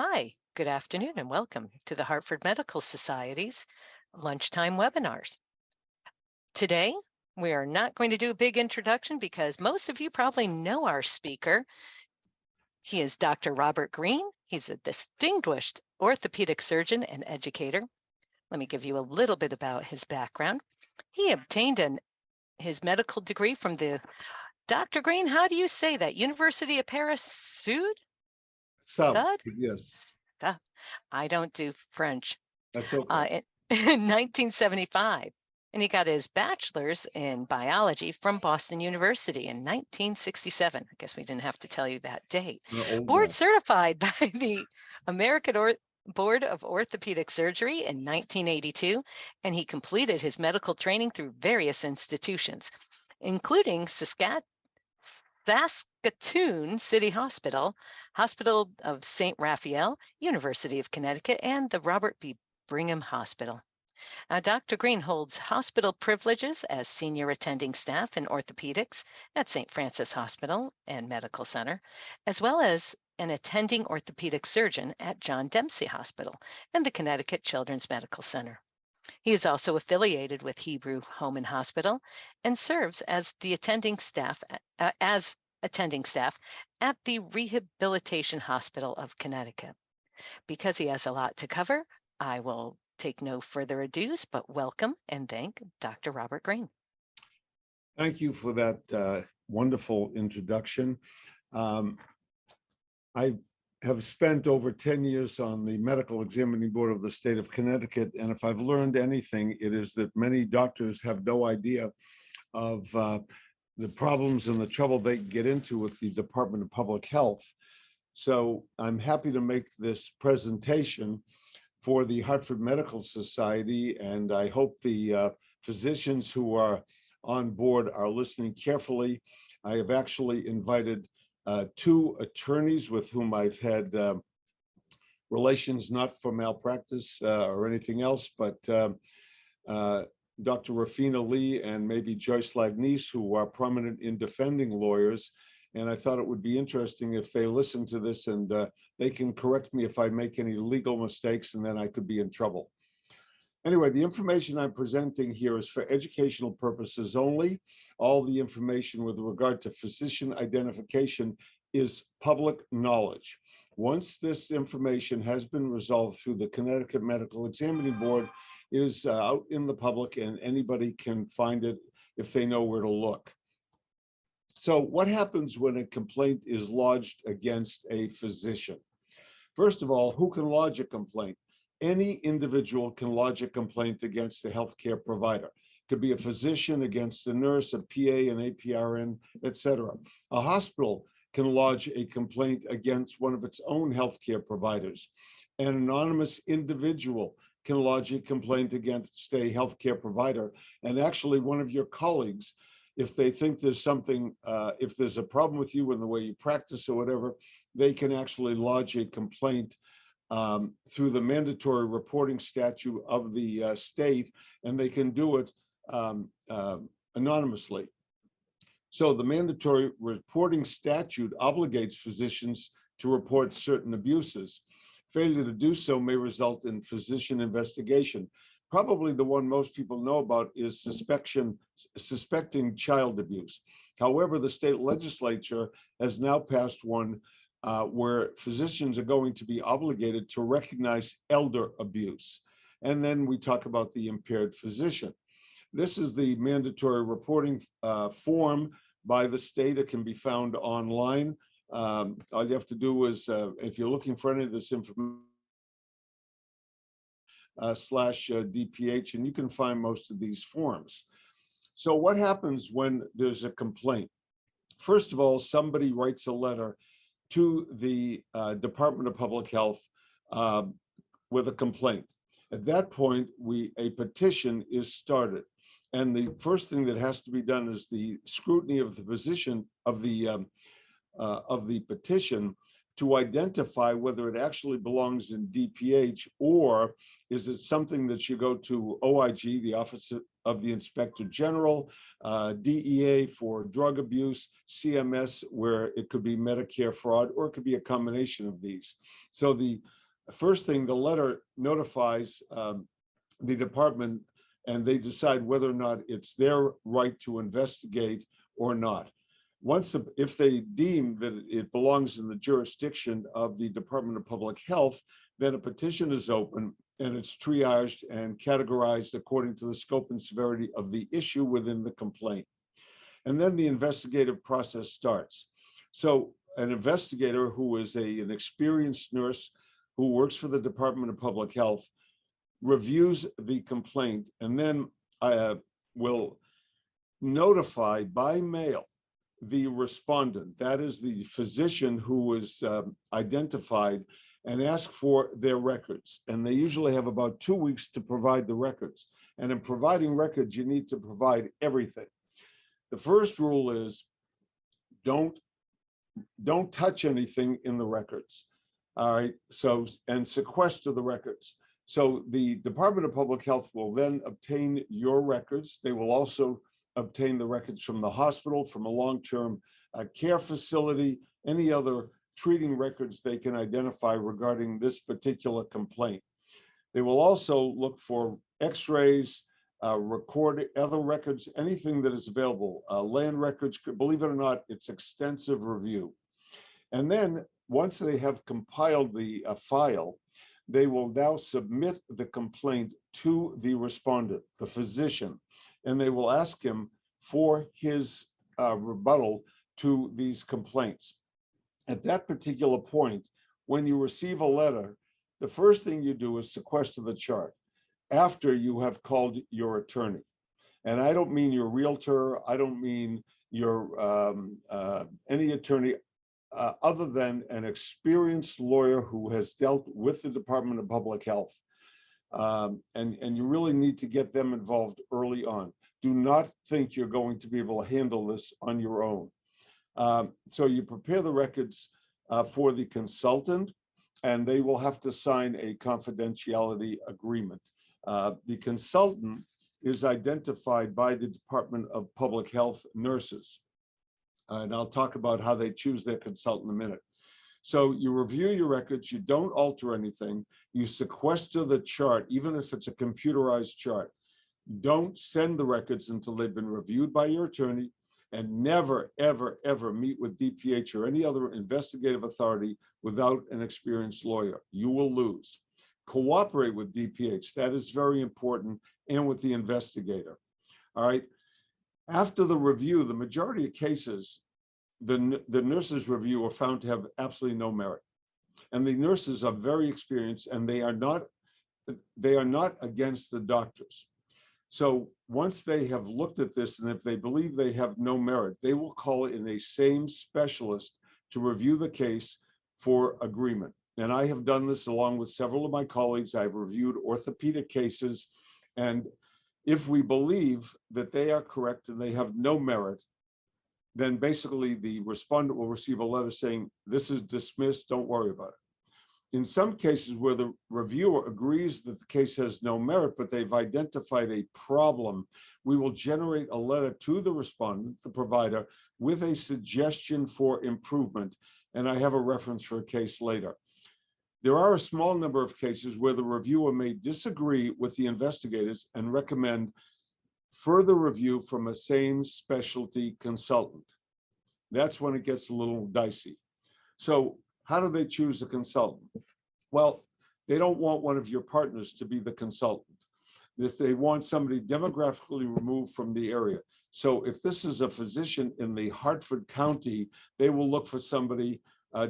Hi, good afternoon, and welcome to the Hartford Medical Society's lunchtime webinars. Today, we are not going to do a big introduction because most of you probably know our speaker. He is Dr. Robert Green. He's a distinguished orthopedic surgeon and educator. Let me give you a little bit about his background. He obtained his medical degree from the Dr. Green, how do you say that? University of Paris Sud? Sub, Sud? yes, Stuff. I don't do French. that's okay. In 1975. And he got his bachelor's in biology from Boston University in 1967. I guess we didn't have to tell you that date. Old Board now. certified by the American Board of Orthopedic Surgery in 1982, and he completed his medical training through various institutions, including Saskatoon City Hospital, Hospital of St. Raphael, University of Connecticut, and the Robert B. Brigham Hospital. Dr. Green holds hospital privileges as senior attending staff in orthopedics at St. Francis Hospital and Medical Center, as well as an attending orthopedic surgeon at John Dempsey Hospital and the Connecticut Children's Medical Center. He is also affiliated with Hebrew Home and Hospital and serves as the attending staff at the Rehabilitation Hospital of Connecticut. Because he has a lot to cover, I will take no further ados, but welcome and thank Dr. Robert Green. Thank you for that wonderful introduction. I have spent over 10 years on the Medical Examining Board of the state of Connecticut, and if I've learned anything, it is that many doctors have no idea of the problems and the trouble they get into with the Department of Public Health. So I'm happy to make this presentation for the Hartford Medical Society, and I hope the physicians who are on board are listening carefully. I have actually invited two attorneys with whom I've had relations, not for malpractice or anything else, but Dr. Rafina Lee and maybe Joyce Lagnice, who are prominent in defending lawyers. And I thought it would be interesting if they listen to this and they can correct me if I make any legal mistakes, and then I could be in trouble. Anyway, the information I'm presenting here is for educational purposes only. All the information with regard to physician identification is public knowledge. Once this information has been resolved through the Connecticut Medical Examining Board, it is out in the public and anybody can find it if they know where to look. So what happens when a complaint is lodged against a physician? First of all, who can lodge a complaint? Any individual can lodge a complaint against a healthcare provider. It could be a physician against a nurse, a PA, an APRN, etc. A hospital can lodge a complaint against one of its own healthcare providers. An anonymous individual can lodge a complaint against a healthcare provider. And actually, one of your colleagues, if they think there's something, if there's a problem with you in the way you practice or whatever, they can actually lodge a complaint through the mandatory reporting statute of the state, and they can do it anonymously. So the mandatory reporting statute obligates physicians to report certain abuses. Failure to do so may result in physician investigation. Probably the one most people know about is suspecting child abuse. However, the state legislature has now passed one where physicians are going to be obligated to recognize elder abuse. And then we talk about the impaired physician. This is the mandatory reporting form by the state. It can be found online. All you have to do is, if you're looking for any of this information, /DPH, and you can find most of these forms. So what happens when there's a complaint? First of all, somebody writes a letter to the Department of Public Health with a complaint. At that point, a petition is started. And the first thing that has to be done is the scrutiny of the position of the petition to identify whether it actually belongs in DPH, or is it something that should go to OIG, the Office of the Inspector General, DEA for drug abuse, CMS, where it could be Medicare fraud, or it could be a combination of these. So the first thing, the letter notifies the department, and they decide whether or not it's their right to investigate or not. Once, if they deem that it belongs in the jurisdiction of the Department of Public Health, then a petition is open and it's triaged and categorized according to the scope and severity of the issue within the complaint. And then the investigative process starts. So an investigator who is an experienced nurse who works for the Department of Public Health reviews the complaint, and then will notify by mail the respondent, that is the physician who was identified, and ask for their records. And they usually have about 2 weeks to provide the records. And in providing records, you need to provide everything. The first rule is don't touch anything in the records. All right, so, and sequester the records. So the Department of Public Health will then obtain your records. They will also obtain the records from the hospital, from a long-term care facility, any other treating records they can identify regarding this particular complaint. They will also look for x-rays, record other records, anything that is available, land records. Believe it or not, it's extensive review. And then once they have compiled the file, they will now submit the complaint to the respondent, the physician, and they will ask him for his rebuttal to these complaints. At that particular point, when you receive a letter, the first thing you do is sequester the chart after you have called your attorney. And I don't mean your realtor, I don't mean your any attorney other than an experienced lawyer who has dealt with the Department of Public Health. And you really need to get them involved early on. Do not think you're going to be able to handle this on your own. So you prepare the records for the consultant, and they will have to sign a confidentiality agreement. The consultant is identified by the Department of Public Health nurses. And I'll talk about how they choose their consultant in a minute. So you review your records, you don't alter anything, you sequester the chart, even if it's a computerized chart. Don't send the records until they've been reviewed by your attorney, and never, ever, ever meet with DPH or any other investigative authority without an experienced lawyer. You will lose. Cooperate with DPH, that is very important, and with the investigator. All right. After the review, the majority of cases, the nurses review are found to have absolutely no merit. And the nurses are very experienced, and they are not against the doctors. So once they have looked at this, and if they believe they have no merit, they will call in a same specialist to review the case for agreement. And I have done this along with several of my colleagues. I've reviewed orthopedic cases, and if we believe that they are correct and they have no merit, then basically the respondent will receive a letter saying, this is dismissed, don't worry about it. In some cases where the reviewer agrees that the case has no merit, but they've identified a problem, we will generate a letter to the respondent, the provider, with a suggestion for improvement. And I have a reference for a case later. There are a small number of cases where the reviewer may disagree with the investigators and recommend further review from a same specialty consultant. That's when it gets a little dicey. So how do they choose a consultant? Well, they don't want one of your partners to be the consultant. They want somebody demographically removed from the area. So if this is a physician in the Hartford County, they will look for somebody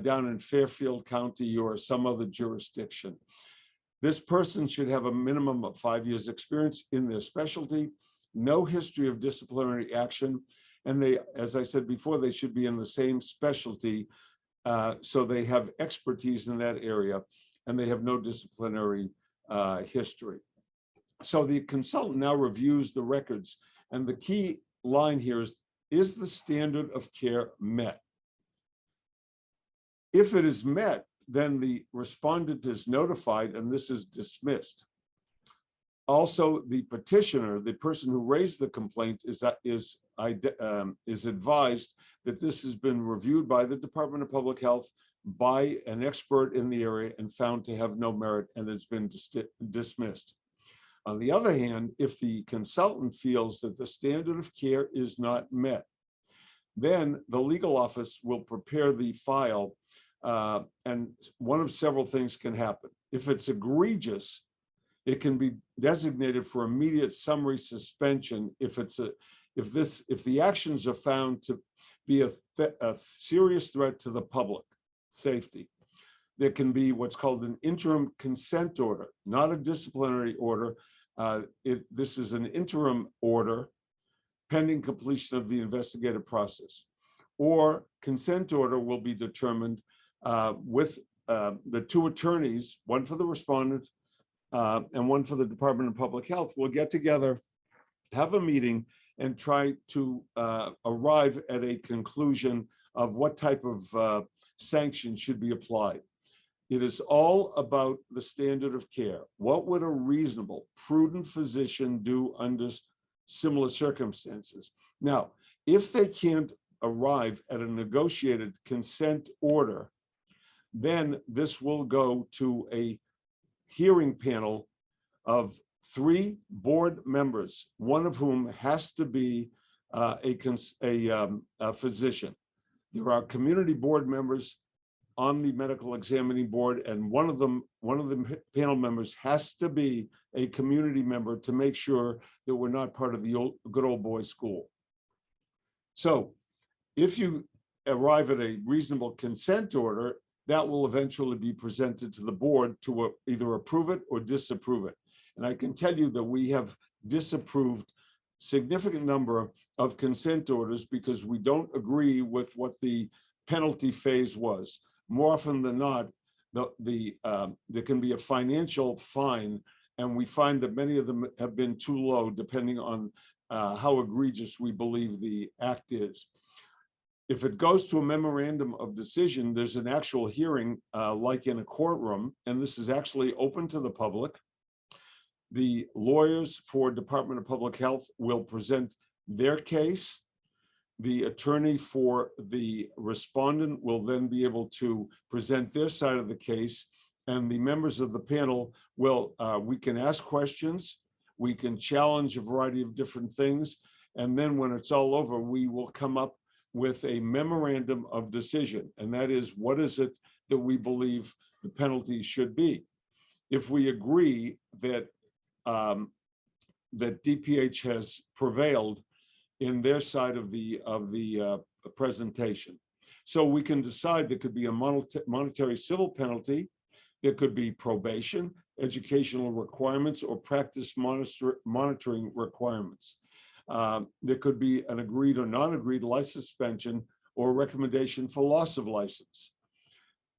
down in Fairfield County or some other jurisdiction. This person should have a minimum of 5 years experience in their specialty, no history of disciplinary action, and they, as I said before, they should be in the same specialty, so they have expertise in that area, and they have no disciplinary history. So the consultant now reviews the records, and the key line here is the standard of care met? If it is met, then the respondent is notified and this is dismissed. Also, the petitioner, the person who raised the complaint, is advised that this has been reviewed by the Department of Public Health by an expert in the area and found to have no merit and has been dismissed. On the other hand, if the consultant feels that the standard of care is not met, then the legal office will prepare the file, and one of several things can happen. If it's egregious, it can be designated for immediate summary suspension if the actions are found to be a serious threat to the public safety. There can be what's called an interim consent order, not a disciplinary order. This is an interim order pending completion of the investigative process. Or consent order will be determined with the two attorneys, one for the respondent and one for the Department of Public Health, will get together, have a meeting, and try to arrive at a conclusion of what type of sanction should be applied. It is all about the standard of care. What would a reasonable, prudent physician do under similar circumstances? Now, if they can't arrive at a negotiated consent order, then this will go to a hearing panel of 3 board members, one of whom has to be a physician. There are community board members on the medical examining board, and one of the panel members has to be a community member to make sure that we're not part of the good old boys school. So if you arrive at a reasonable consent order, that will eventually be presented to the board to either approve it or disapprove it. And I can tell you that we have disapproved significant number of consent orders because we don't agree with what the penalty phase was. More often than not, there can be a financial fine, and we find that many of them have been too low, depending on how egregious we believe the act is. If it goes to a memorandum of decision, there's an actual hearing like in a courtroom, and this is actually open to the public. The lawyers for Department of Public Health will present their case. The attorney for the respondent will then be able to present their side of the case, and the members of the panel will, we can ask questions, we can challenge a variety of different things, and then when it's all over, we will come up with a memorandum of decision, and that is, what is it that we believe the penalty should be? If we agree that that DPH has prevailed in their side of the presentation. So we can decide there could be a monetary civil penalty, there could be probation, educational requirements, or practice monitoring requirements. There could be an agreed or non-agreed license suspension or recommendation for loss of license.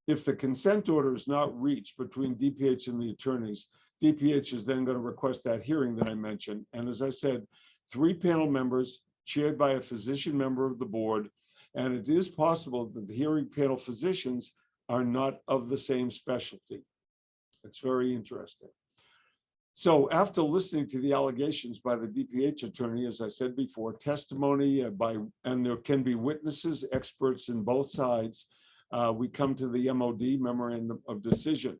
If the consent order is not reached between DPH and the attorneys, DPH is then going to request that hearing that I mentioned. And as I said, 3 panel members chaired by a physician member of the board, and it is possible that the hearing panel physicians are not of the same specialty. It's very interesting. So after listening to the allegations by the DPH attorney, as I said before, testimony and there can be witnesses, experts in both sides, we come to the MOD, Memorandum of Decision.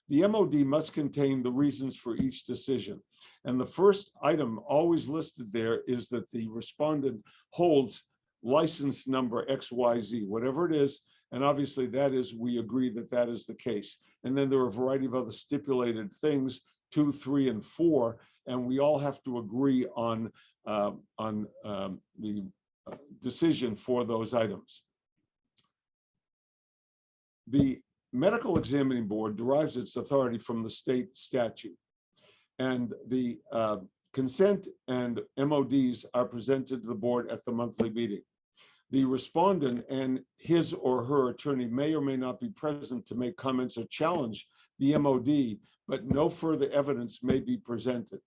The MOD must contain the reasons for each decision. And the first item always listed there is that the respondent holds license number XYZ, whatever it is. And obviously that is, we agree that that is the case. And then there are a variety of other stipulated things, 2, 3, and 4, and we all have to agree on the decision for those items. The Medical Examining Board derives its authority from the state statute, and the consent and MODs are presented to the board at the monthly meeting. The respondent and his or her attorney may or may not be present to make comments or challenge the MOD, but no further evidence may be presented.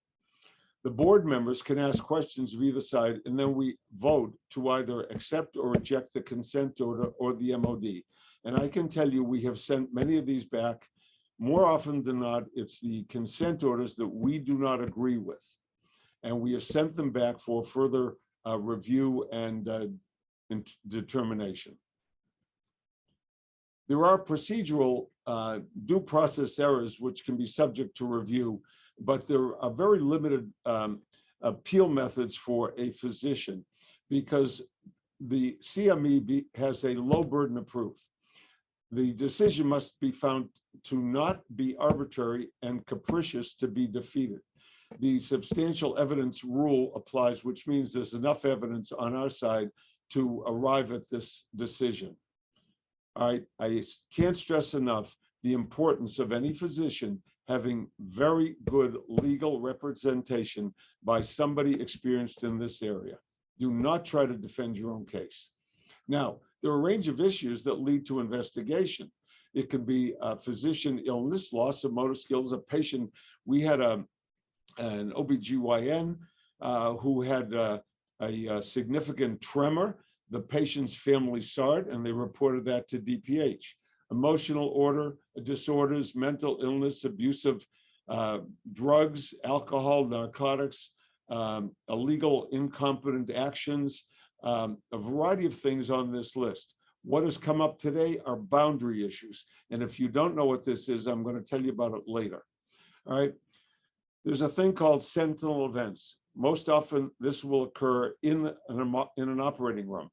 The board members can ask questions of either side, and then we vote to either accept or reject the consent order or the MOD. And I can tell you, we have sent many of these back. More often than not, it's the consent orders that we do not agree with. And we have sent them back for further review and determination. There are procedural due process errors which can be subject to review, but there are very limited appeal methods for a physician because the CME has a low burden of proof. The decision must be found to not be arbitrary and capricious to be defeated. The substantial evidence rule applies, which means there's enough evidence on our side to arrive at this decision. I can't stress enough the importance of any physician having very good legal representation by somebody experienced in this area. Do not try to defend your own case. Now, there are a range of issues that lead to investigation. It could be a physician illness, loss of motor skills, a patient. We had an OBGYN who had a significant tremor. The patient's family saw it and they reported that to DPH. Emotional disorders, mental illness, abusive drugs, alcohol, narcotics, illegal, incompetent actions, a variety of things on this list. What has come up today are boundary issues. And if you don't know what this is, I'm going to tell you about it later. All right. There's a thing called sentinel events. Most often, this will occur in an operating room.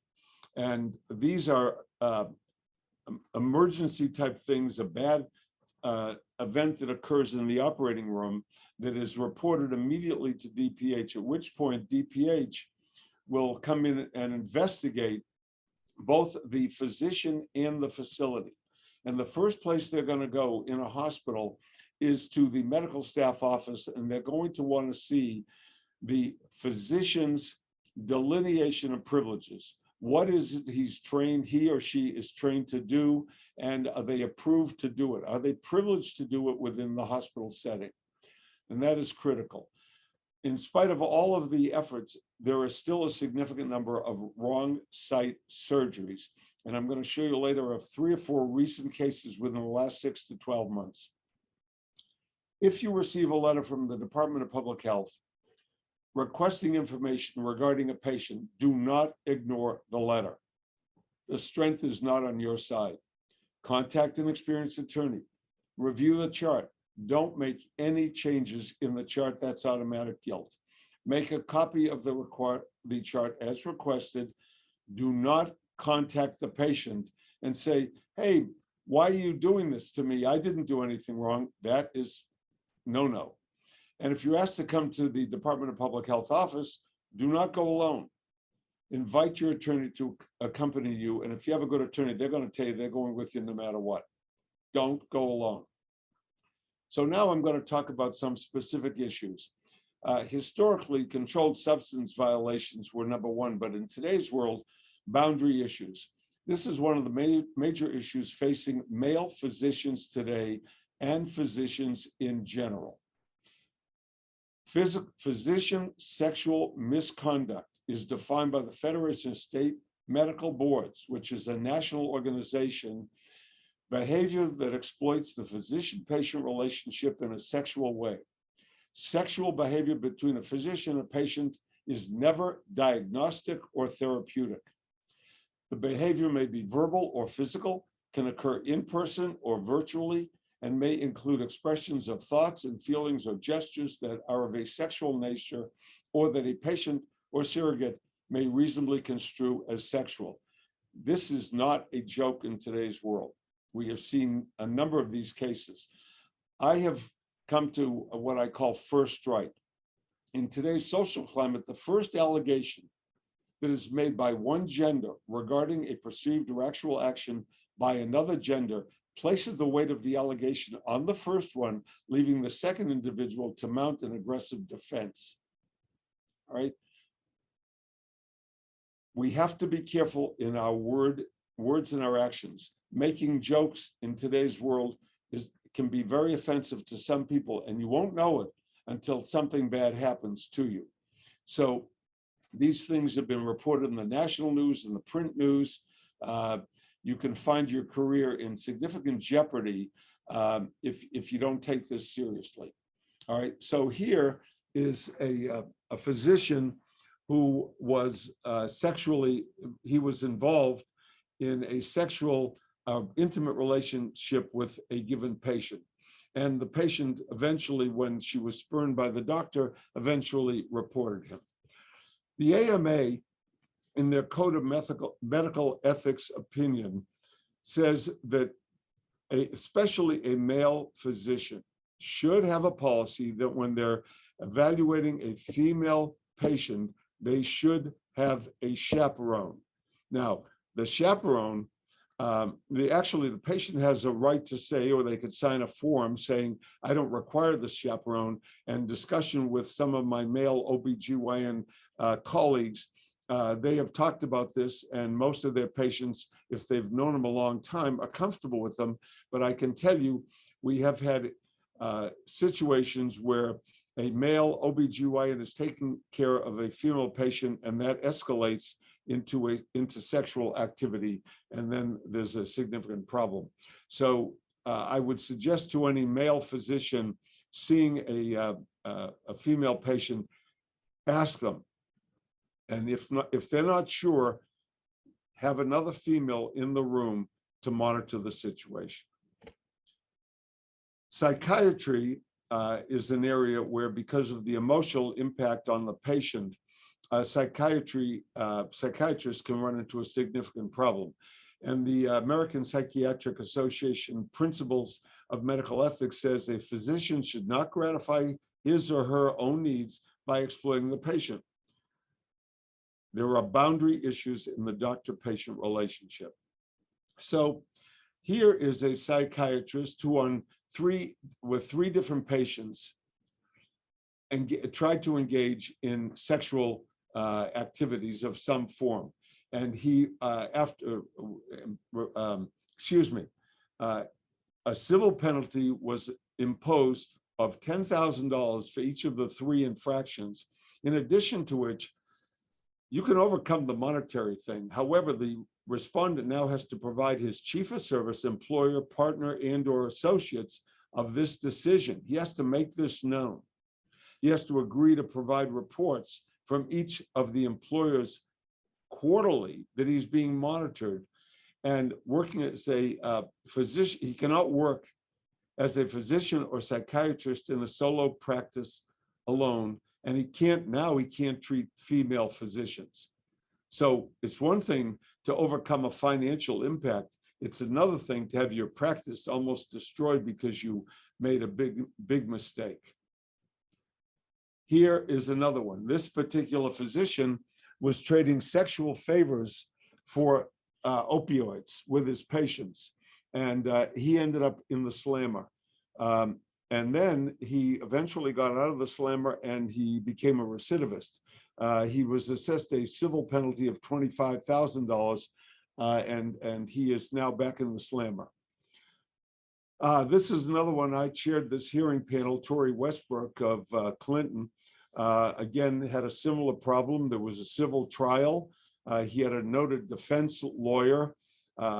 And these are emergency type things, a bad event that occurs in the operating room that is reported immediately to DPH, at which point DPH will come in and investigate both the physician and the facility. And the first place they're going to go in a hospital is to the medical staff office, and they're going to want to see the physician's delineation of privileges. What is it he or she is trained to do, and are they approved to do it? Are they privileged to do it within the hospital setting? And that is critical. In spite of all of the efforts, there is still a significant number of wrong site surgeries. And I'm going to show you later of 3 or 4 recent cases within the last 6 to 12 months. If you receive a letter from the Department of Public Health requesting information regarding a patient, do not ignore the letter. The strength is not on your side. Contact an experienced attorney. Review the chart. Don't make any changes in the chart. That's automatic guilt. Make a copy of the chart as requested. Do not contact the patient and say, hey, why are you doing this to me? I didn't do anything wrong. That is no. And if you're asked to come to the Department of Public Health office, do not go alone. Invite your attorney to accompany you. And if you have a good attorney, they're going to tell you they're going with you no matter what. Don't go alone. So now I'm going to talk about some specific issues. Historically, controlled substance violations were number one, but in today's world, boundary issues. This is one of the major issues facing male physicians today and physicians in general. Physician sexual misconduct is defined by the Federation of State Medical Boards, which is a national organization, behavior that exploits the physician-patient relationship in a sexual way. Sexual behavior between a physician and a patient is never diagnostic or therapeutic. The behavior may be verbal or physical, can occur in person or virtually, and may include expressions of thoughts and feelings or gestures that are of a sexual nature or that a patient or surrogate may reasonably construe as sexual. This is not a joke in today's world. We have seen a number of these cases. I have come to what I call first strike. In today's social climate, the first allegation that is made by one gender regarding a perceived or actual action by another gender places the weight of the allegation on the first one, leaving the second individual to mount an aggressive defense. All right. We have to be careful in our words and our actions. Making jokes in today's world can be very offensive to some people, and you won't know it until something bad happens to you. So these things have been reported in the national news and the print news. you can find your career in significant jeopardy if you don't take this seriously. All right, so here is a physician who was he was involved in a sexual intimate relationship with a given patient. And the patient eventually, when she was spurned by the doctor, eventually reported him. The AMA, in their Code of Medical Ethics opinion, says that especially a male physician should have a policy that when they're evaluating a female patient, they should have a chaperone. Now, the chaperone, the patient has a right to say, or they could sign a form saying, I don't require the chaperone. And discussion with some of my male OBGYN colleagues, they have talked about this, and most of their patients, if they've known them a long time, are comfortable with them. But I can tell you, we have had situations where a male OBGYN is taking care of a female patient, and that escalates into sexual activity, and then there's a significant problem. So I would suggest to any male physician seeing a female patient, ask them, and if they're not sure, have another female in the room to monitor the situation. Psychiatry is an area where, because of the emotional impact on the patient, psychiatrists can run into a significant problem. And the American Psychiatric Association Principles of Medical Ethics says a physician should not gratify his or her own needs by exploiting the patient. There are boundary issues in the doctor-patient relationship. So here is a psychiatrist who with three different patients and tried to engage in sexual activities of some form. And he, a civil penalty was imposed of $10,000 for each of the three infractions, in addition to which you can overcome the monetary thing. However, the respondent now has to provide his chief of service, employer, partner, and/or associates of this decision. He has to make this known. He has to agree to provide reports from each of the employers quarterly that he's being monitored. And working as a physician, he cannot work as a physician or psychiatrist in a solo practice alone. And he can't treat female physicians. So it's one thing to overcome a financial impact. It's another thing to have your practice almost destroyed because you made a big mistake. Here is another one. This particular physician was trading sexual favors for opioids with his patients. And he ended up in the slammer. And then he eventually got out of the slammer and he became a recidivist. He was assessed a civil penalty of $25,000, and he is now back in the slammer. This is another one. I chaired this hearing panel. Tory Westbrook of Clinton, again, had a similar problem. There was a civil trial. He had a noted defense lawyer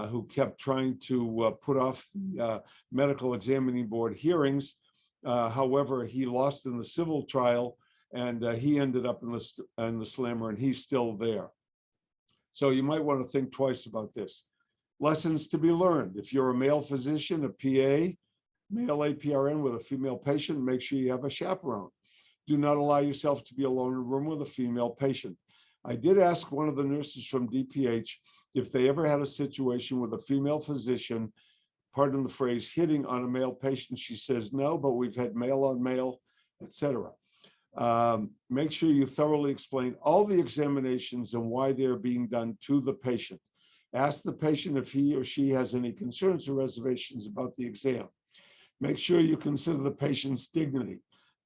who kept trying to put off the medical examining board hearings. However, he lost in the civil trial, and he ended up in the slammer, and he's still there. So you might want to think twice about this. Lessons to be learned. If you're a male physician, a PA, male APRN with a female patient, make sure you have a chaperone. Do not allow yourself to be alone in a room with a female patient. I did ask one of the nurses from DPH if they ever had a situation with a female physician, pardon the phrase, hitting on a male patient. She says no, but we've had male on male, etc. Make sure you thoroughly explain all the examinations and why they're being done to the patient. Ask the patient if he or she has any concerns or reservations about the exam. Make sure you consider the patient's dignity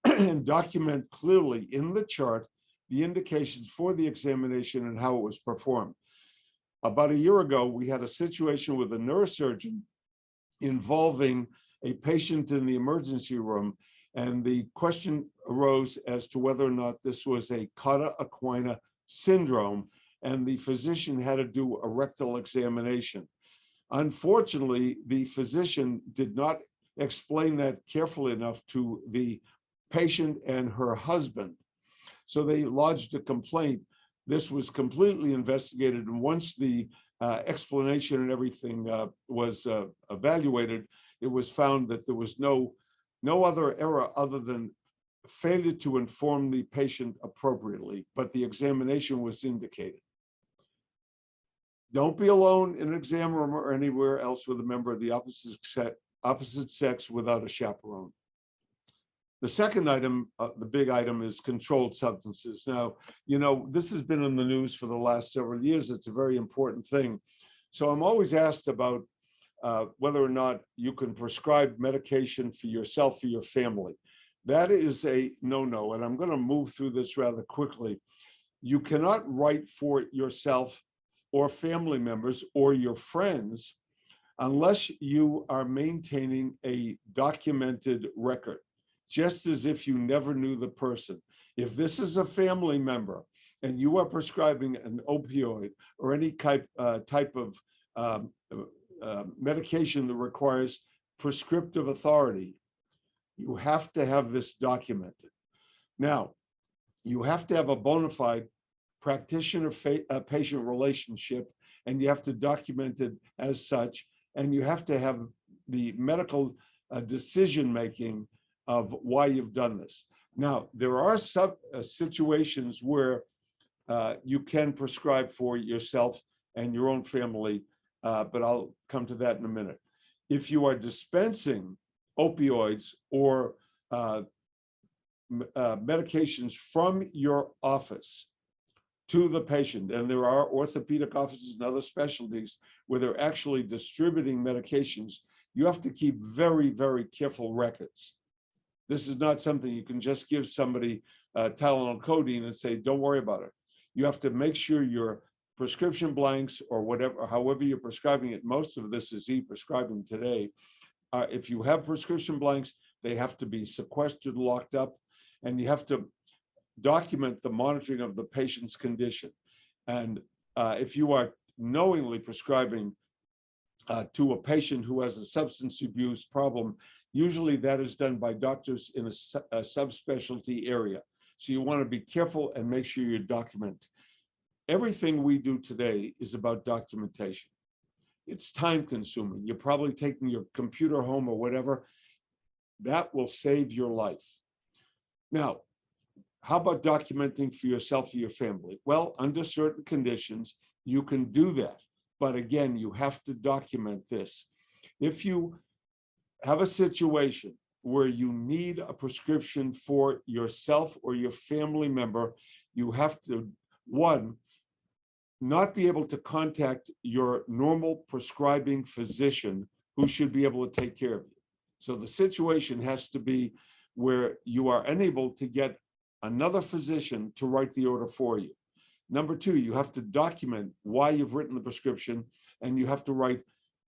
and document clearly in the chart the indications for the examination and how it was performed. About a year ago, we had a situation with a neurosurgeon involving a patient in the emergency room, and the question arose as to whether or not this was a cauda equina syndrome, and the physician had to do a rectal examination. Unfortunately, the physician did not explain that carefully enough to the patient and her husband. So they lodged a complaint. This was completely investigated. And once the explanation and everything was evaluated, it was found that there was no other error other than failure to inform the patient appropriately, but the examination was indicated. Don't be alone in an exam room or anywhere else with a member of the opposite sex without a chaperone. The second item, the big item, is controlled substances. Now, this has been in the news for the last several years. It's a very important thing. So I'm always asked about whether or not you can prescribe medication for yourself or your family. That is a no-no, and I'm going to move through this rather quickly. You cannot write for yourself or family members or your friends unless you are maintaining a documented record, just as if you never knew the person. If this is a family member and you are prescribing an opioid or any type of medication that requires prescriptive authority, you have to have this documented. Now, you have to have a bona fide practitioner-patient relationship, and you have to document it as such, and you have to have the medical decision-making of why you've done this. Now, there are situations where you can prescribe for yourself and your own family, but I'll come to that in a minute. If you are dispensing opioids or medications from your office to the patient, and there are orthopedic offices and other specialties where they're actually distributing medications, you have to keep very, very careful records. This is not something you can just give somebody Tylenol codeine and say, don't worry about it. You have to make sure your prescription blanks or whatever, however you're prescribing it, most of this is e-prescribing today. If you have prescription blanks, they have to be sequestered, locked up, and you have to document the monitoring of the patient's condition. And if you are knowingly prescribing to a patient who has a substance abuse problem, usually that is done by doctors in a subspecialty area. So you want to be careful and make sure you document. Everything we do today is about documentation. It's time consuming. You're probably taking your computer home or whatever. That will save your life. Now, how about documenting for yourself or your family? Well, under certain conditions, you can do that. But again, you have to document this. If you have a situation where you need a prescription for yourself or your family member, you have to, one, not be able to contact your normal prescribing physician who should be able to take care of you. So the situation has to be where you are unable to get another physician to write the order for you. Number two, you have to document why you've written the prescription, and you have to write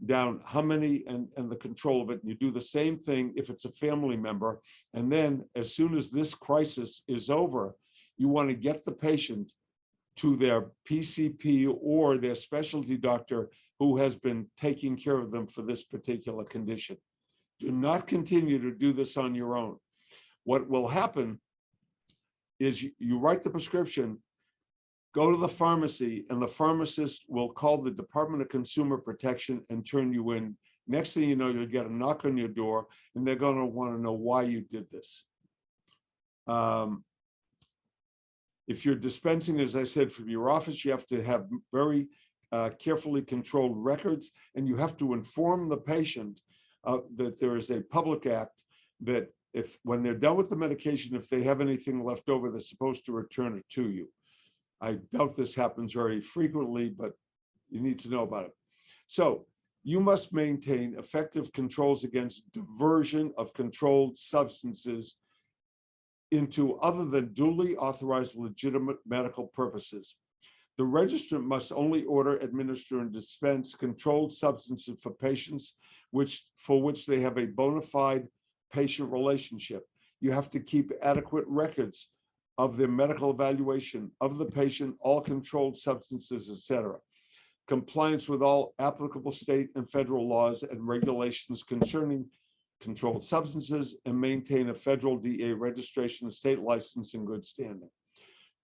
down how many and the control of it. And you do the same thing if it's a family member. And then as soon as this crisis is over, you want to get the patient to their PCP or their specialty doctor who has been taking care of them for this particular condition. Do not continue to do this on your own. What will happen is you write the prescription, go to the pharmacy, and the pharmacist will call the Department of Consumer Protection and turn you in. Next thing you know, you'll get a knock on your door, and they're going to want to know why you did this. If you're dispensing, as I said, from your office, you have to have very carefully controlled records, and you have to inform the patient that there is a public act that if when they're done with the medication, if they have anything left over, they're supposed to return it to you. I doubt this happens very frequently, but you need to know about it. So you must maintain effective controls against diversion of controlled substances into other than duly authorized legitimate medical purposes. The registrant must only order, administer, and dispense controlled substances for patients for which they have a bona fide patient relationship. You have to keep adequate records of their medical evaluation of the patient, all controlled substances, etc. compliance with all applicable state and federal laws and regulations concerning controlled substances, and maintain a federal DEA registration and state license in good standing.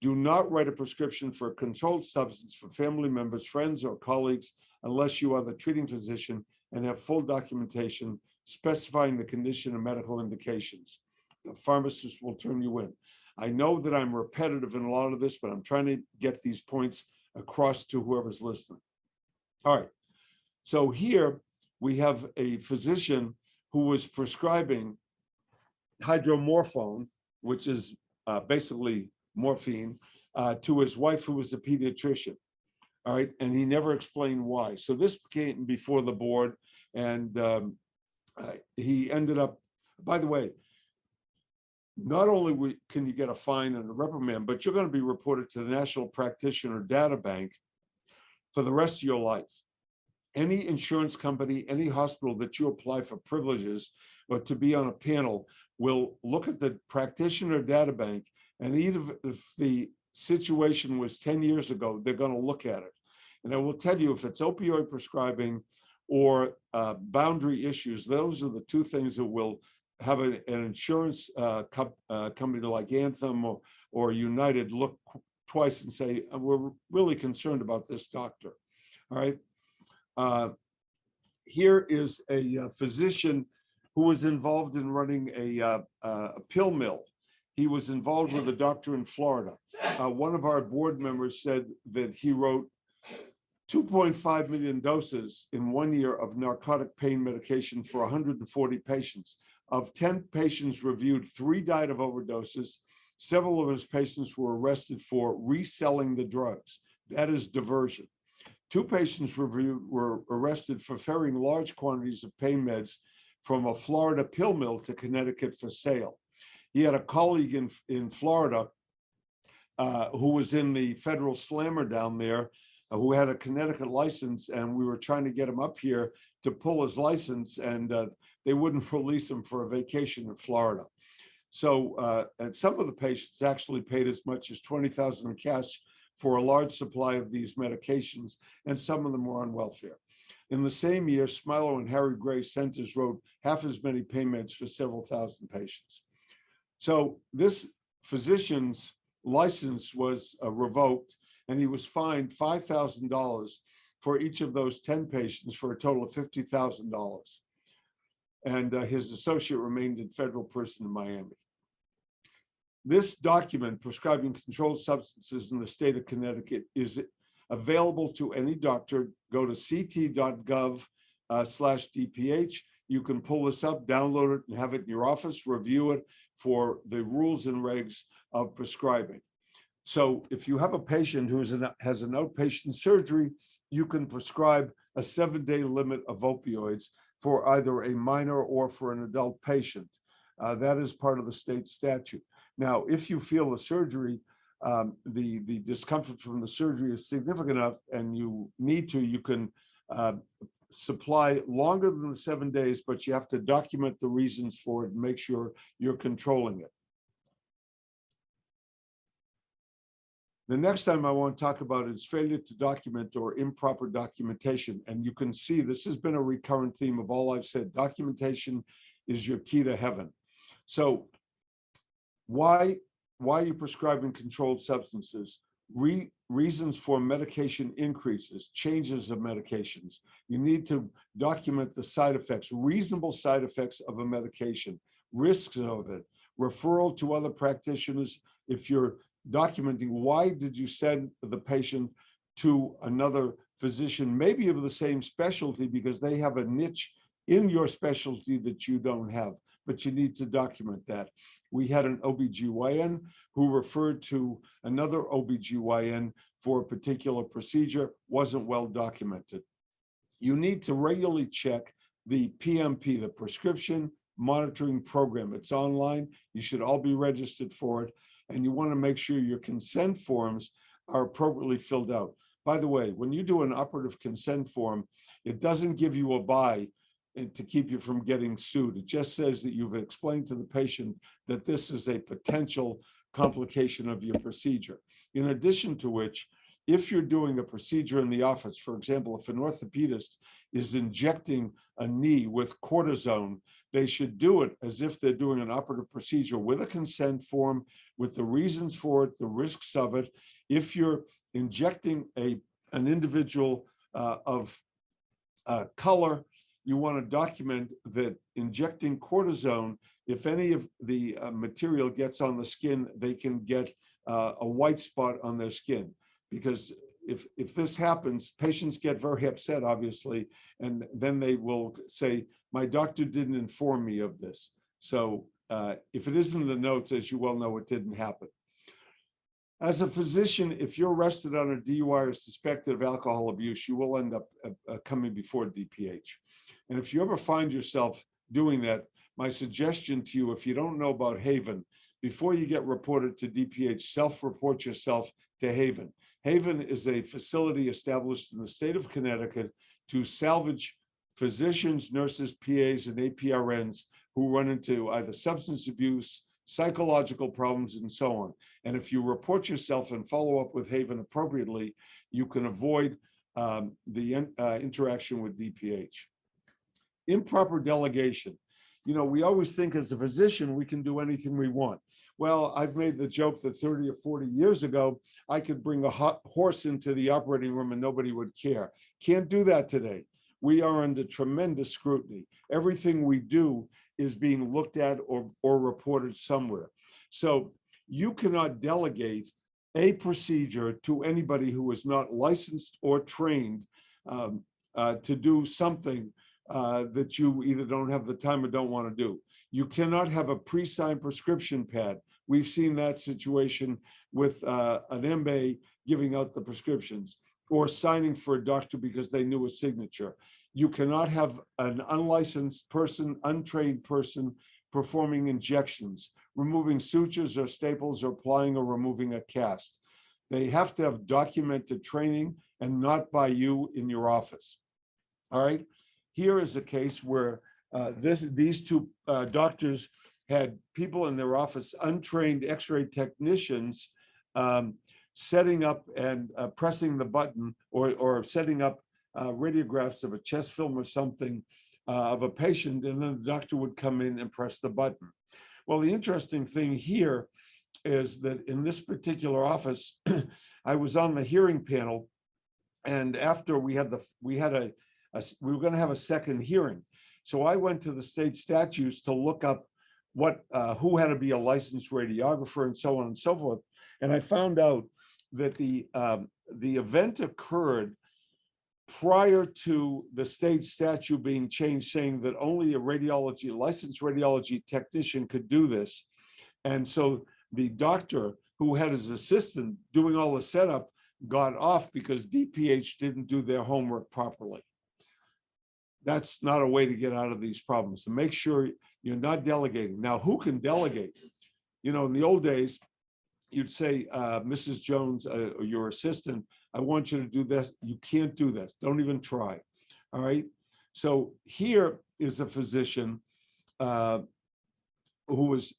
Do not write a prescription for a controlled substance for family members, friends, or colleagues unless you are the treating physician and have full documentation specifying the condition and medical indications. The pharmacist will turn you in. I know that I'm repetitive in a lot of this, but I'm trying to get these points across to whoever's listening. All right. So here we have a physician who was prescribing hydromorphone, which is basically morphine, to his wife, who was a pediatrician. All right. And he never explained why. So this came before the board, and he ended up, by the way, not only can you get a fine and a reprimand, but you're going to be reported to the National Practitioner Data Bank for the rest of your life. Any insurance company, any hospital that you apply for privileges or to be on a panel will look at the practitioner data bank, and even if the situation was 10 years ago, they're going to look at it. And I will tell you, if it's opioid prescribing or boundary issues, those are the two things that will have an insurance company like Anthem or United look twice and say, we're really concerned about this doctor. All right. Here is a physician who was involved in running a pill mill. He was involved with a doctor in Florida. One of our board members said that he wrote 2.5 million doses in 1 year of narcotic pain medication for 140 patients. Of 10 patients reviewed, 3 died of overdoses. Several of his patients were arrested for reselling the drugs. That is diversion. 2 patients were arrested for ferrying large quantities of pain meds from a Florida pill mill to Connecticut for sale. He had a colleague in Florida who was in the federal slammer down there, who had a Connecticut license, and we were trying to get him up here to pull his license, and they wouldn't release him for a vacation in Florida. So, and some of the patients actually paid as much as $20,000 in cash for a large supply of these medications, and some of them were on welfare. In the same year, Smilo and Harry Gray centers wrote half as many pain meds for several thousand patients. So this physician's license was revoked, and he was fined $5,000 for each of those 10 patients for a total of $50,000. And his associate remained in federal prison in Miami. This document, prescribing controlled substances in the state of Connecticut, is available to any doctor. Go to ct.gov/DPH. You can pull this up, download it, and have it in your office, review it for the rules and regs of prescribing. So if you have a patient who has an outpatient surgery, you can prescribe a 7-day limit of opioids for either a minor or for an adult patient. That is part of the state statute. Now, if you feel the surgery, the discomfort from the surgery is significant enough and you need to, you can supply longer than the 7 days, but you have to document the reasons for it and make sure you're controlling it. The next time I want to talk about is failure to document or improper documentation. And you can see this has been a recurrent theme of all I've said. Documentation is your key to heaven. So why are you prescribing controlled substances? Reasons for medication increases, changes of medications. You need to document the side effects, reasonable side effects of a medication, risks of it, referral to other practitioners. If you're documenting, why did you send the patient to another physician, maybe of the same specialty, because they have a niche in your specialty that you don't have, but you need to document that. We had an OBGYN who referred to another OBGYN for a particular procedure, wasn't well documented. You need to regularly check the PMP, the Prescription Monitoring Program. It's online. You should all be registered for it. And you want to make sure your consent forms are appropriately filled out. By the way, when you do an operative consent form, it doesn't give you a buy to keep you from getting sued. It just says that you've explained to the patient that this is a potential complication of your procedure. In addition to which, if you're doing a procedure in the office, for example, if an orthopedist is injecting a knee with cortisone, they should do it as if they're doing an operative procedure with a consent form, with the reasons for it, the risks of it. If you're injecting an individual of color, you want to document that injecting cortisone, if any of the material gets on the skin, they can get a white spot on their skin. Because if this happens, patients get very upset, obviously, and then they will say, my doctor didn't inform me of this. So if it isn't in the notes, as you well know, it didn't happen. As a physician, if you're arrested on a DUI or suspected of alcohol abuse, you will end up coming before DPH. And if you ever find yourself doing that, my suggestion to you, if you don't know about Haven, before you get reported to DPH, self-report yourself to Haven. Haven is a facility established in the state of Connecticut to salvage physicians, nurses, PAs, and APRNs who run into either substance abuse, psychological problems, and so on. And if you report yourself and follow up with Haven appropriately, you can avoid the interaction with DPH. Improper delegation. You know, we always think as a physician, we can do anything we want. Well, I've made the joke that 30 or 40 years ago, I could bring a hot horse into the operating room and nobody would care. Can't do that today. We are under tremendous scrutiny. Everything we do is being looked at or reported somewhere. So you cannot delegate a procedure to anybody who is not licensed or trained to do something that you either don't have the time or don't want to do. You cannot have a pre-signed prescription pad. We've seen that situation with an MA giving out the prescriptions or signing for a doctor because they knew a signature. You cannot have an unlicensed person, untrained person performing injections, removing sutures or staples, or applying or removing a cast. They have to have documented training and not by you in your office. All right. Here is a case where these two doctors had people in their office, untrained X-ray technicians, setting up and pressing the button or setting up radiographs of a chest film or something of a patient, and then the doctor would come in and press the button. Well, the interesting thing here is that in this particular office, I was on the hearing panel, and after we were going to have a second hearing. So I went to the state statutes to look up who had to be a licensed radiographer and so on and so forth. And I found out that the event occurred prior to the state statute being changed, saying that only a licensed radiology technician could do this. And so the doctor who had his assistant doing all the setup got off because DPH didn't do their homework properly. That's not a way to get out of these problems. So make sure you're not delegating. Now, who can delegate? You know, in the old days, you'd say, Mrs. Jones, or your assistant, I want you to do this. You can't do this. Don't even try. All right. So here is a physician who was,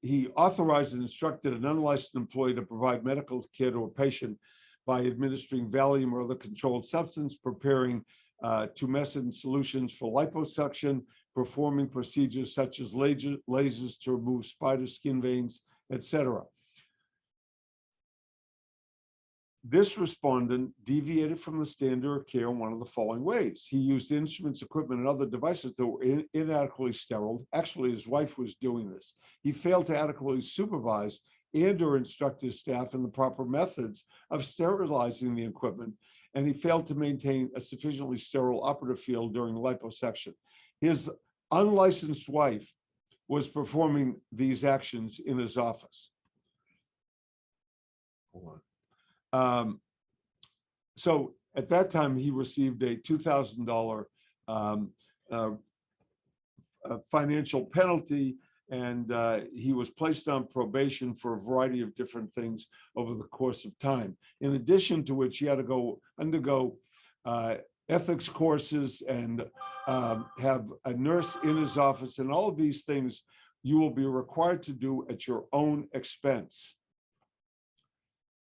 he authorized and instructed an unlicensed employee to provide medical care to a patient by administering Valium or other controlled substance, preparing tumescent solutions for liposuction, performing procedures such as lasers to remove spider skin veins, etc. This respondent deviated from the standard of care in one of the following ways. He used instruments, equipment, and other devices that were inadequately sterile. Actually, his wife was doing this. He failed to adequately supervise and or instruct his staff in the proper methods of sterilizing the equipment, and he failed to maintain a sufficiently sterile operative field during liposuction. His unlicensed wife was performing these actions in his office. Hold on. So at that time, he received a $2,000 financial penalty, and he was placed on probation for a variety of different things over the course of time. In addition to which, he had to undergo ethics courses and have a nurse in his office, and all of these things you will be required to do at your own expense.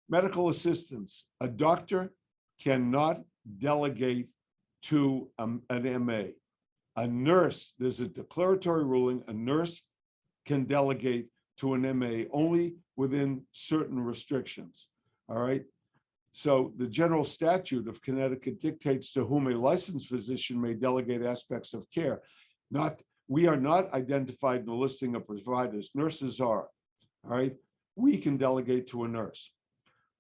Medical assistants. A doctor cannot delegate to an MA. A nurse, there's a declaratory ruling, a nurse can delegate to an MA only within certain restrictions. All right. So the general statute of Connecticut dictates to whom a licensed physician may delegate aspects of care. We are not identified in the listing of providers. Nurses are. All right. We can delegate to a nurse.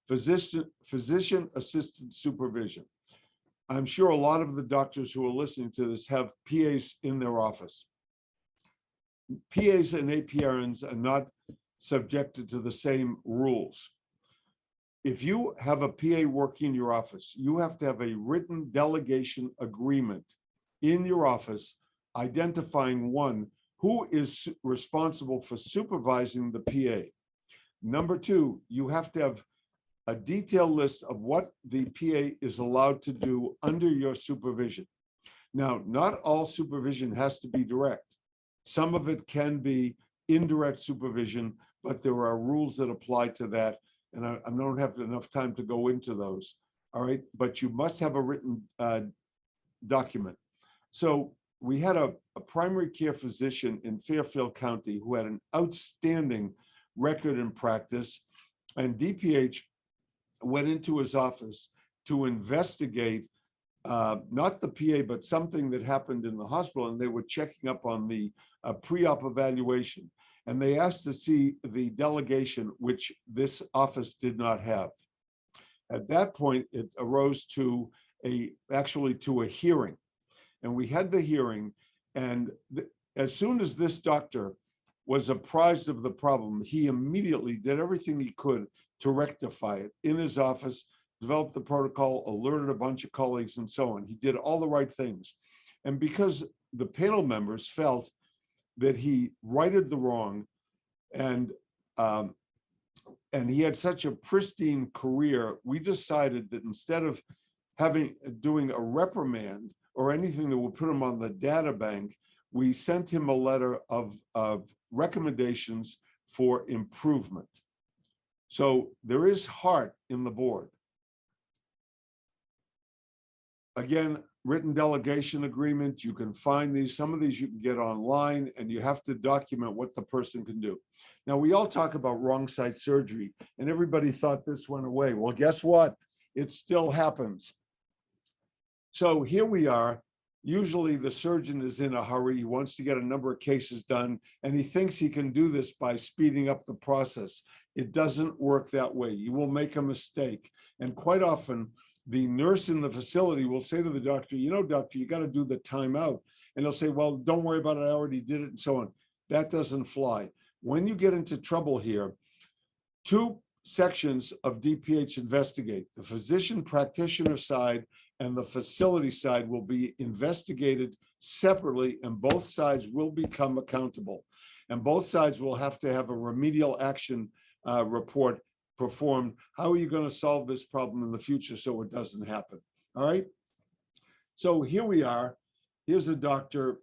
Physician assisted supervision. I'm sure a lot of the doctors who are listening to this have PAs in their office. PAs and APRNs are not subjected to the same rules. If you have a PA working in your office, you have to have a written delegation agreement in your office identifying, one, who is responsible for supervising the PA. Number two, you have to have a detailed list of what the PA is allowed to do under your supervision. Now, not all supervision has to be direct. Some of it can be indirect supervision, but there are rules that apply to that. And I don't have enough time to go into those. All right. But you must have a written document. So we had a primary care physician in Fairfield County who had an outstanding record in practice, and DPH went into his office to investigate not the PA, but something that happened in the hospital, and they were checking up on the pre-op evaluation. And they asked to see the delegation, which this office did not have. At that point, it arose to actually to a hearing. And we had the hearing, and as soon as this doctor was apprised of the problem, he immediately did everything he could to rectify it in his office, developed the protocol, alerted a bunch of colleagues, and so on. He did all the right things. And because the panel members felt that he righted the wrong, and he had such a pristine career, we decided that instead of doing a reprimand or anything that would put him on the data bank, we sent him a letter of recommendations for improvement. So there is heart in the board. Again, written delegation agreement, you can find these. Some of these you can get online, and you have to document what the person can do. Now, we all talk about wrong site surgery, and everybody thought this went away. Well, guess what? It still happens. So here we are. Usually the surgeon is in a hurry. He wants to get a number of cases done, and he thinks he can do this by speeding up the process. It doesn't work that way. You will make a mistake. And quite often, the nurse in the facility will say to the doctor, you know, doctor, you got to do the timeout. And they'll say, well, don't worry about it. I already did it, and so on. That doesn't fly. When you get into trouble here, two sections of DPH investigate. The physician practitioner side and the facility side will be investigated separately, and both sides will become accountable. And both sides will have to have a remedial action report performed. How are you going to solve this problem in the future so it doesn't happen? All right. So here we are. Here's a doctor.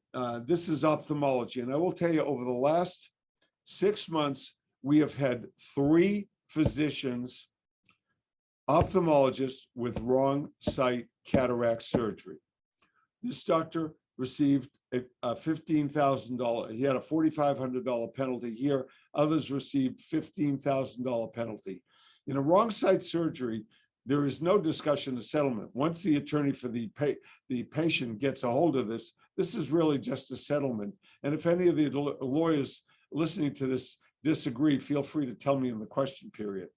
This is ophthalmology. And I will tell you, over the last 6 months, we have had 3 physicians, ophthalmologists, with wrong site cataract surgery. This doctor received a $15,000. He had a $4,500 penalty here. Others received $15,000 penalty. In a wrong site surgery, there is no discussion of settlement. Once the attorney for the patient gets a hold of this, this is really just a settlement. And if any of the lawyers listening to this disagree, feel free to tell me in the question period.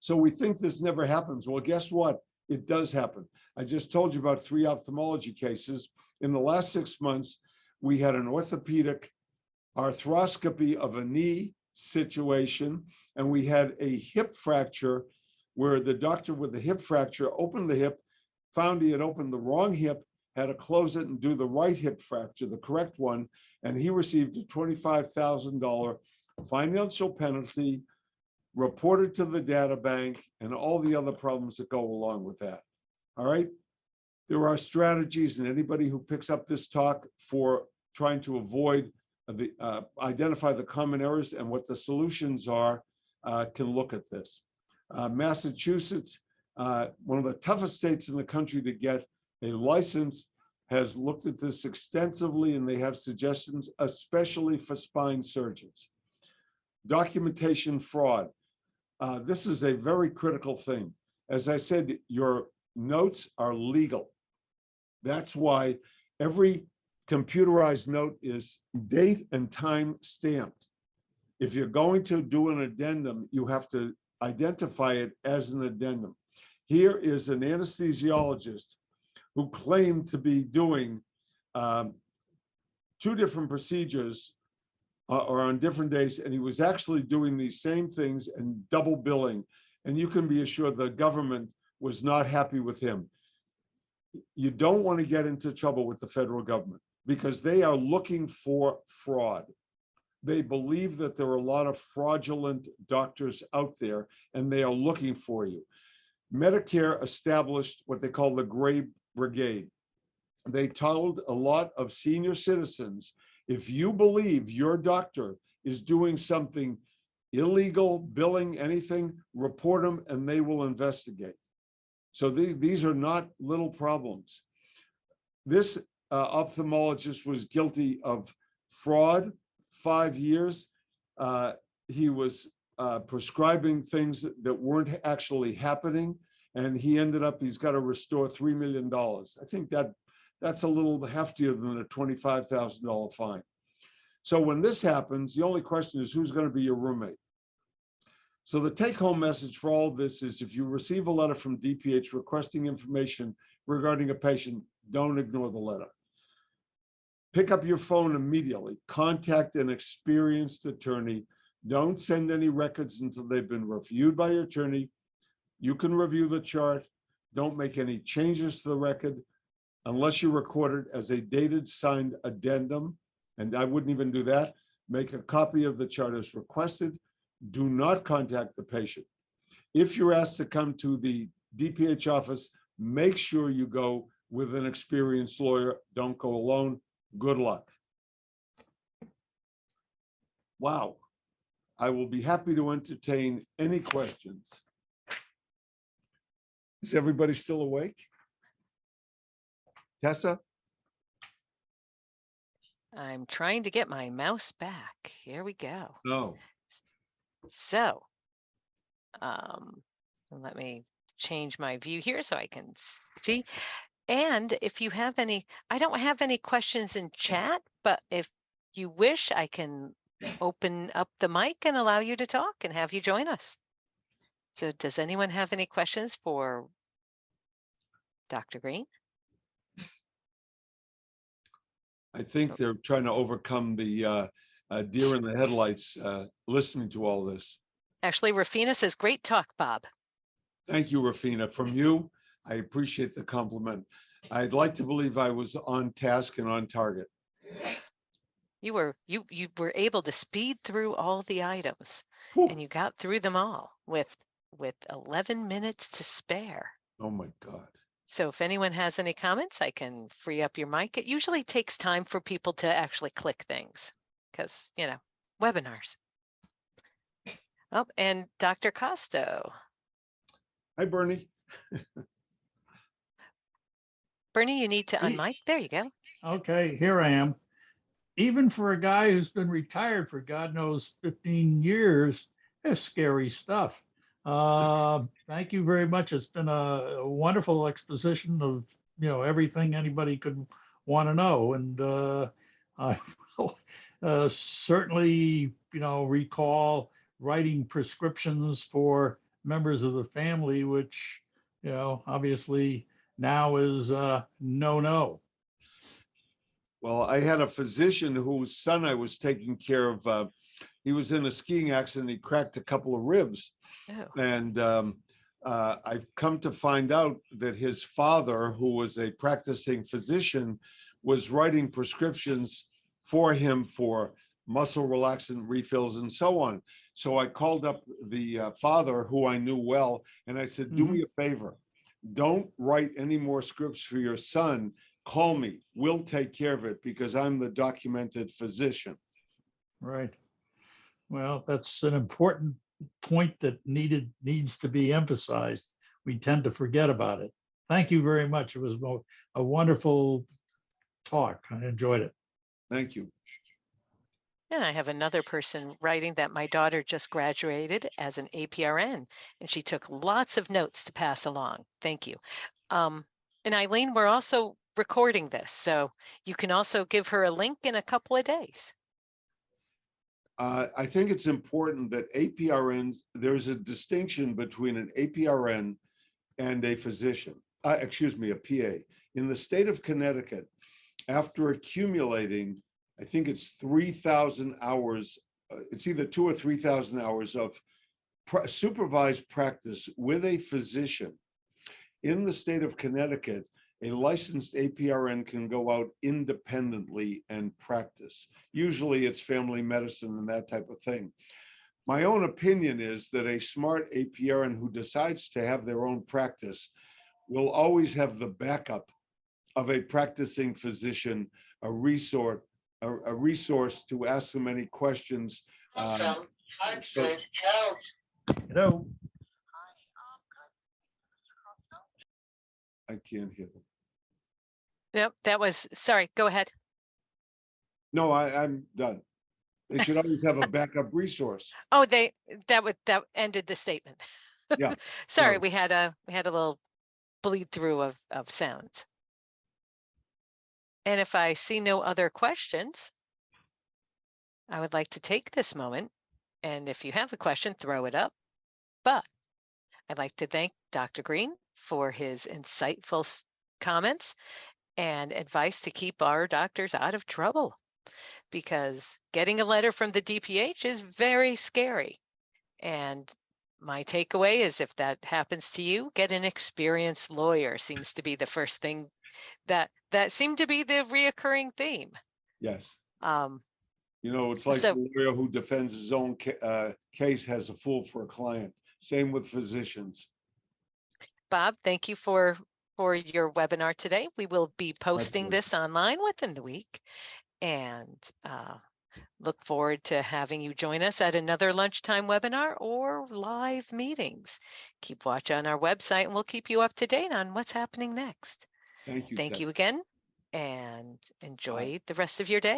So we think this never happens. Well, guess what? It does happen. I just told you about 3 ophthalmology cases. In the last 6 months, we had an orthopedic arthroscopy of a knee situation, and we had a hip fracture where the doctor with the hip fracture opened the hip, found he had opened the wrong hip, had to close it and do the right hip fracture, the correct one, and he received a $25,000 financial penalty, reported to the data bank, and all the other problems that go along with that. All right. There are strategies, and anybody who picks up this talk for trying to avoid identify the common errors and what the solutions are can look at this. Massachusetts, one of the toughest states in the country to get a license, has looked at this extensively, and they have suggestions, especially for spine surgeons. Documentation fraud. This is a very critical thing. As I said, your notes are legal. That's why every computerized note is date and time stamped. If you're going to do an addendum, you have to identify it as an addendum. Here is an anesthesiologist who claimed to be doing 2 different procedures or on different days, and he was actually doing these same things and double billing. And you can be assured the government was not happy with him. You don't want to get into trouble with the federal government because they are looking for fraud. They believe that there are a lot of fraudulent doctors out there, and they are looking for you. Medicare established what they call the Gray Brigade. They told a lot of senior citizens, if you believe your doctor is doing something illegal, billing, anything, report them and they will investigate. So these are not little problems. This ophthalmologist was guilty of fraud, 5 years. He was prescribing things that weren't actually happening, and he ended up, he's got to restore $3 million. I think that's a little heftier than a $25,000 fine. So when this happens, the only question is who's going to be your roommate? So the take-home message for all of this is if you receive a letter from DPH requesting information regarding a patient, don't ignore the letter. Pick up your phone immediately. Contact an experienced attorney. Don't send any records until they've been reviewed by your attorney. You can review the chart. Don't make any changes to the record unless you record it as a dated signed addendum. And I wouldn't even do that. Make a copy of the chart as requested. Do not contact the patient. If you're asked to come to the DPH office, make sure you go with an experienced lawyer. Don't go alone. Good luck. Wow. I will be happy to entertain any questions. Is everybody still awake? Tessa? I'm trying to get my mouse back. Here we go. No. So, let me change my view here so I can see. And if you have any, I don't have any questions in chat, but if you wish, I can open up the mic and allow you to talk and have you join us. So does anyone have any questions for Dr. Green? I think they're trying to overcome the deer in the headlights listening to all this. Actually, Rafina says, great talk, Bob. Thank you, Rafina. From you, I appreciate the compliment. I'd like to believe I was on task and on target. You were able to speed through all the items. Whew. And you got through them all with 11 minutes to spare. Oh my God. So if anyone has any comments, I can free up your mic. It usually takes time for people to actually click things because, you know, webinars. Oh, and Dr. Costo. Hi, Bernie. Bernie, you need to unmic. There you go. Okay, here I am. Even for a guy who's been retired for God knows 15 years, it's scary stuff. Thank you very much. It's been a wonderful exposition of, you know, everything anybody could want to know. And I will certainly, you know, recall writing prescriptions for members of the family, which, you know, obviously now is no. Well, I had a physician whose son I was taking care of. He was in a skiing accident. He cracked a couple of ribs. Oh. And I've come to find out that his father, who was a practicing physician, was writing prescriptions for him for muscle relaxant refills and so on. So I called up the father, who I knew well, and I said, do me a favor. Don't write any more scripts for your son. Call me. We'll take care of it because I'm the documented physician. Right. Well, that's an important point that needs to be emphasized, we tend to forget about it. Thank you very much. It was a wonderful talk. I enjoyed it. Thank you. And I have another person writing that my daughter just graduated as an APRN and she took lots of notes to pass along. Thank you. And Eileen, we're also recording this, so you can also give her a link in a couple of days. I think it's important that APRNs, there's a distinction between an APRN and a physician, excuse me, a PA. In the state of Connecticut, after accumulating, I think it's 3,000 hours, it's either 2,000 or 3,000 hours of supervised practice with a physician in the state of Connecticut, a licensed APRN can go out independently and practice. Usually it's family medicine and that type of thing. My own opinion is that a smart APRN who decides to have their own practice will always have the backup of a practicing physician, a resource to ask them any questions. Hello. I can't hear them. Nope, that was, sorry, go ahead. No, I'm done. They should always have a backup resource. Oh, that ended the statement. Yeah. Sorry, we had a little bleed through of sounds. And if I see no other questions, I would like to take this moment, and if you have a question, throw it up. But I'd like to thank Dr. Green for his insightful comments and advice to keep our doctors out of trouble, because getting a letter from the DPH is very scary. And my takeaway is, if that happens to you, get an experienced lawyer. Seems to be the first thing that seemed to be the reoccurring theme. Yes. You know, it's like the lawyer who defends his own case has a fool for a client. Same with physicians. Bob, thank you for your webinar today. We will be posting this online within the week, and look forward to having you join us at another lunchtime webinar or live meetings. Keep watch on our website and we'll keep you up to date on what's happening next. Thank you. Thank you again, and enjoy the rest of your day.